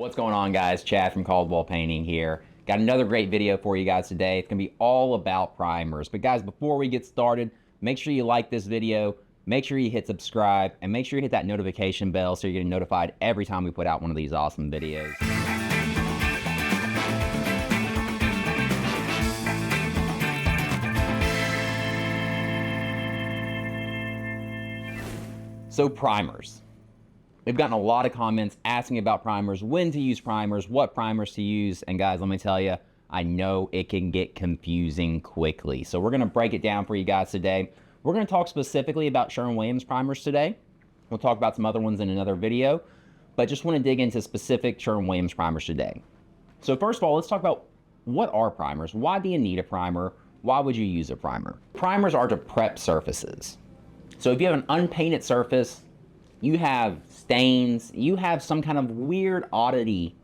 What's going on, guys? Chad from Caldwell Painting here. Got another great video for you guys today. It's going to be all about primers. But guys, before we get started, make sure you like this video, make sure you hit subscribe, and make sure you hit that notification bell so you're getting notified every time we put out one of these awesome videos. So primers. We've gotten a lot of comments asking about primers, when to use primers, what primers to use, and guys, let me tell you, I know it can get confusing quickly. So we're going to break it down for you guys today. We're going to talk specifically about Sherwin WIlliams primers today. We'll talk about some other ones in another video, but just want to dig into specific Sherwin WIlliams primers today. So first of all, let's talk about what are primers? Why do you need a primer? Why would you use a primer? Primers are to prep surfaces. So if you have an unpainted surface, you have stains, you have some kind of weird oddity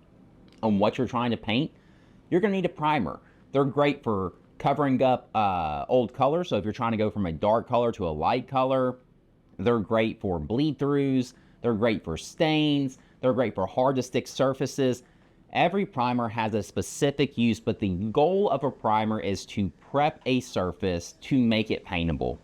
on what you're trying to paint, you're going to need a primer. They're great for covering up old colors. So if you're trying to go from a dark color to a light color, they're great for bleed throughs, they're great for stains, they're great for hard to stick surfaces. Every primer has a specific use, but the goal of a primer is to prep a surface to make it paintable.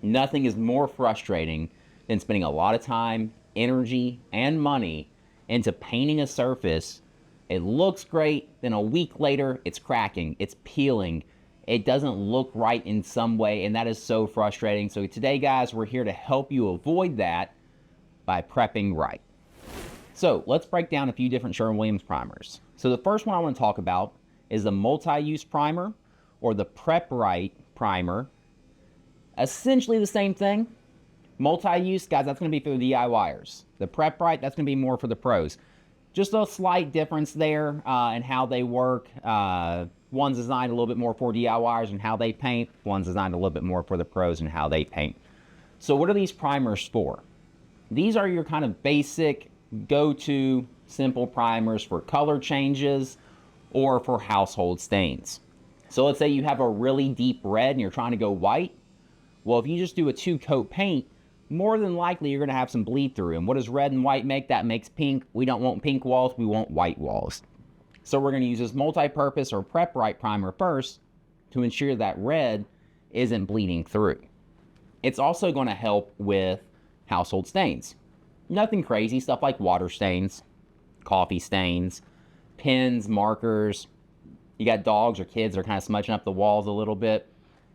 Nothing is more frustrating than spending a lot of time, energy, and money into painting a surface. It looks great, then a week later, it's cracking, it's peeling. It doesn't look right in some way, and that is so frustrating. So today, guys, we're here to help you avoid that by prepping right. So let's break down a few different Sherwin WIlliams primers. So the first one I want to talk about is the multi-use primer, or the Prep Right primer. Essentially the same thing. Multi-use, guys, that's going to be for the DIYers. The Prep Right, that's going to be more for the pros. Just a slight difference there in how they work. One's designed a little bit more for DIYers and how they paint. One's designed a little bit more for the pros and how they paint. So what are these primers for? These are your kind of basic, go-to, simple primers for color changes or for household stains. So let's say you have a really deep red and you're trying to go white. Well, if you just do a two-coat paint, more than likely you're going to have some bleed through. And what does red and white make? That makes pink. We don't want pink walls, we want white walls. So we're going to use this multi-purpose or Prep Right primer first to ensure that red isn't bleeding through. It's also going to help with household stains. Nothing crazy, stuff like water stains, coffee stains, pens, markers. You got dogs or kids that are kind of smudging up the walls a little bit.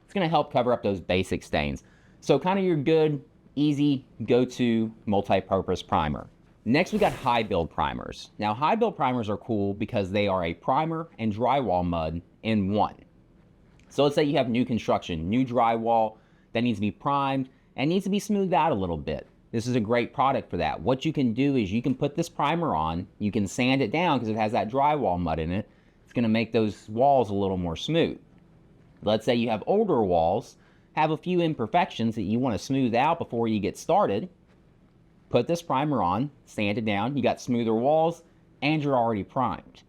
It's going to help cover up those basic stains. So kind of your good, easy, go-to multi-purpose primer. Next, we got high build primers. Now, high build primers are cool because they are a primer and drywall mud in one. So let's say you have new construction, new drywall that needs to be primed and needs to be smoothed out a little bit. This is a great product for that. What you can do is you can put this primer on, you can sand it down because it has that drywall mud in it. It's going to make those walls a little more smooth. Let's say you have older walls, have a few imperfections that you want to smooth out before you get started. Put this primer on, sand it down, you got smoother walls, and you're already primed.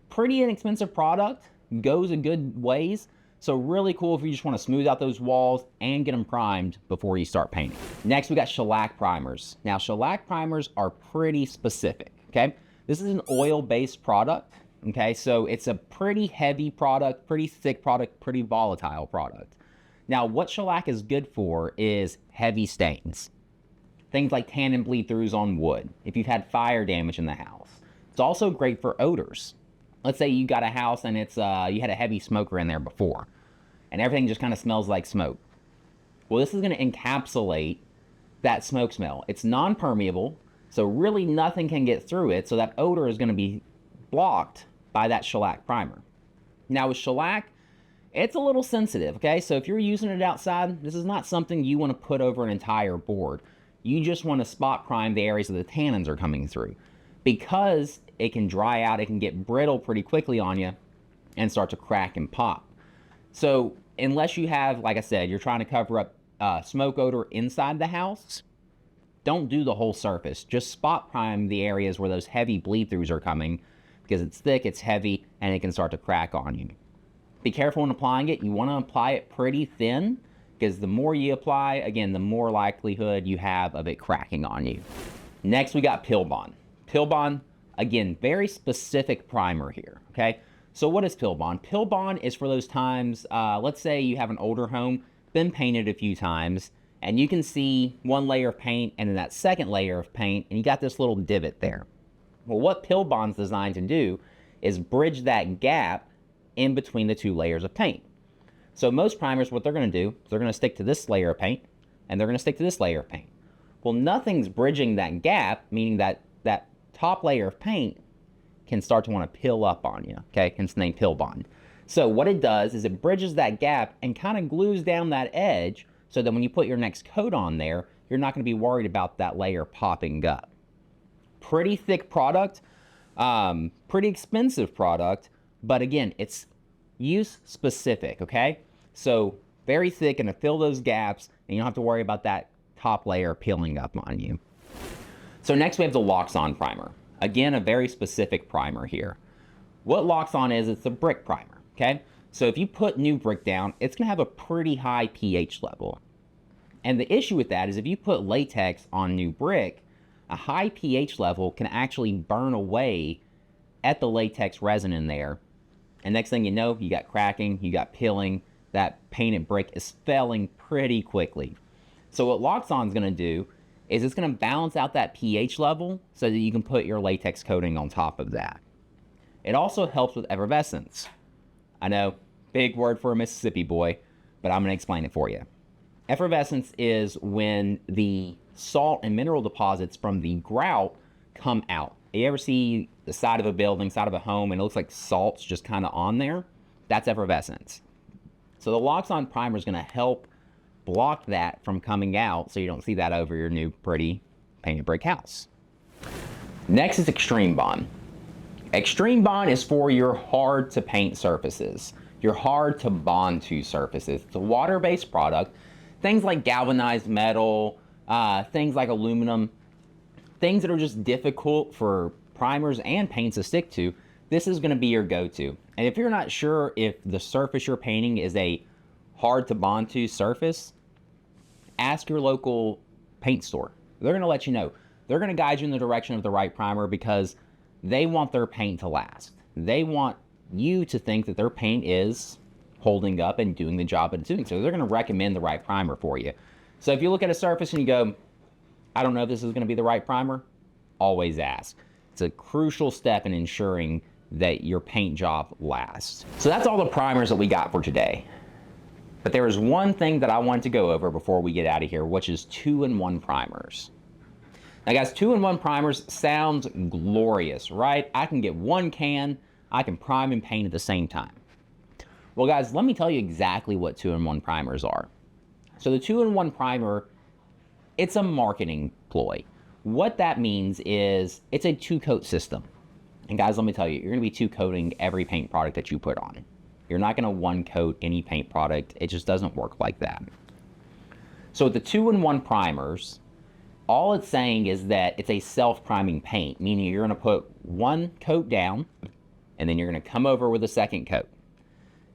Pretty inexpensive product, goes a good ways, so really cool if you just want to smooth out those walls and get them primed before you start painting. Next, we got shellac primers. Now, shellac primers are pretty specific, okay? This is an oil-based product. Okay, so it's a pretty heavy product, pretty thick product, pretty volatile product. Now, what shellac is good for is heavy stains. Things like tannin bleed throughs on wood, if you've had fire damage in the house. It's also great for odors. Let's say you got a house and it's you had a heavy smoker in there before, and everything just kind of smells like smoke. Well, this is going to encapsulate that smoke smell. It's non-permeable, so really nothing can get through it, so that odor is going to be blocked by that shellac primer. Now with shellac, it's a little sensitive, okay? So if you're using it outside, this is not something you want to put over an entire board. You just want to spot prime the areas that the tannins are coming through. Because it can dry out, it can get brittle pretty quickly on you and start to crack and pop. So unless you have, like I said, you're trying to cover up smoke odor inside the house, don't do the whole surface. Just spot prime the areas where those heavy bleed throughs are coming, because it's thick, it's heavy, and it can start to crack on you. Be careful when applying it. You want to apply it pretty thin, because the more you apply, again, the more likelihood you have of it cracking on you. Next, we got Pil Bond. Pil Bond, Again, very specific primer here, okay? So what is Pill Bond? Pill Bond is for those times, let's say you have an older home, been painted a few times, and you can see one layer of paint and then that second layer of paint, and you got this little divot there. Well, what Pill Bond's designed to do is bridge that gap in between the two layers of paint. So most primers, what they're going to do is they're going to stick to this layer of paint, and they're going to stick to this layer of paint. Well, nothing's bridging that gap, meaning that that top layer of paint can start to want to pill up on you, okay? Hence the name Pill Bond. So what it does is it bridges that gap and kind of glues down that edge so that when you put your next coat on there, you're not going to be worried about that layer popping up. Pretty thick product, pretty expensive product, but again, it's use specific, okay? So very thick and to fill those gaps, and you don't have to worry about that top layer peeling up on you. So next we have the Locks On primer. Again, a very specific primer here. What Locks On is, it's a brick primer, okay? So if you put new brick down, it's gonna have a pretty high pH level. And the issue with that is if you put latex on new brick, a high pH level can actually burn away at the latex resin in there. And next thing you know, you got cracking, you got peeling, that painted brick is failing pretty quickly. So what Locks On is gonna do is it's gonna balance out that pH level so that you can put your latex coating on top of that. It also helps with effervescence. I know, big word for a Mississippi boy, but I'm gonna explain it for you. Effervescence is when the salt and mineral deposits from the grout come out. You ever see the side of a building, side of a home, and it looks like salt's just kind of on there? That's effervescence. So the Locks On primer is gonna help block that from coming out so you don't see that over your new pretty painted brick house. Next is Extreme Bond. Extreme Bond is for your hard to paint surfaces, your hard to bond to surfaces. It's a water-based product. Things like galvanized metal, things like aluminum, things that are just difficult for primers and paints to stick to, this is gonna be your go-to. And if you're not sure if the surface you're painting is a hard to bond to surface, ask your local paint store. They're gonna let you know. They're gonna guide you in the direction of the right primer because they want their paint to last. They want you to think that their paint is holding up and doing the job it's doing. So they're gonna recommend the right primer for you. So if you look at a surface and you go, I don't know if this is gonna be the right primer, always ask. It's a crucial step in ensuring that your paint job lasts. So that's all the primers that we got for today. But there is one thing that I wanted to go over before we get out of here, which is 2-in-1 primers. Now guys, 2-in-1 primers sounds glorious, right? I can get one can, I can prime and paint at the same time. Well guys, let me tell you exactly what 2-in-1 primers are. So the 2-in-1 primer, it's a marketing ploy. What that means is it's a 2-coat system. And guys, let me tell you, you're gonna be 2-coating every paint product that you put on. You're not gonna 1-coat any paint product. It just doesn't work like that. So with the 2-in-1 primers, all it's saying is that it's a self-priming paint, meaning you're gonna put one coat down and then you're gonna come over with a second coat.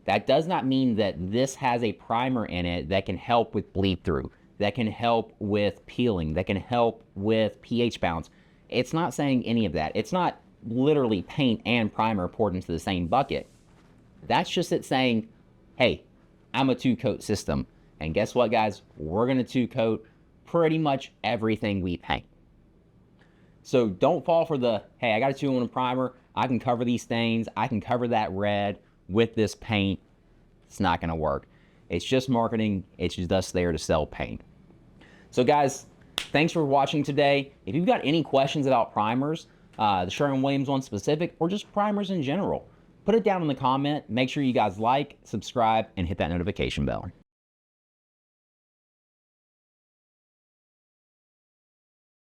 That does not mean that this has a primer in it that can help with bleed through, that can help with peeling, that can help with pH balance. It's not saying any of that. It's not literally paint and primer poured into the same bucket. That's just it saying, hey, I'm a 2-coat system. And guess what, guys? We're gonna 2-coat pretty much everything we paint. So don't fall for the, hey, I got a 2-in-1 primer, I can cover these stains, I can cover that red with this paint. It's not gonna work. It's just marketing, it's just us there to sell paint. So guys, thanks for watching today. If you've got any questions about primers, the Sherwin WIlliams one specific, or just primers in general, put it down in the comment. Make sure you guys like, subscribe, and hit that notification bell.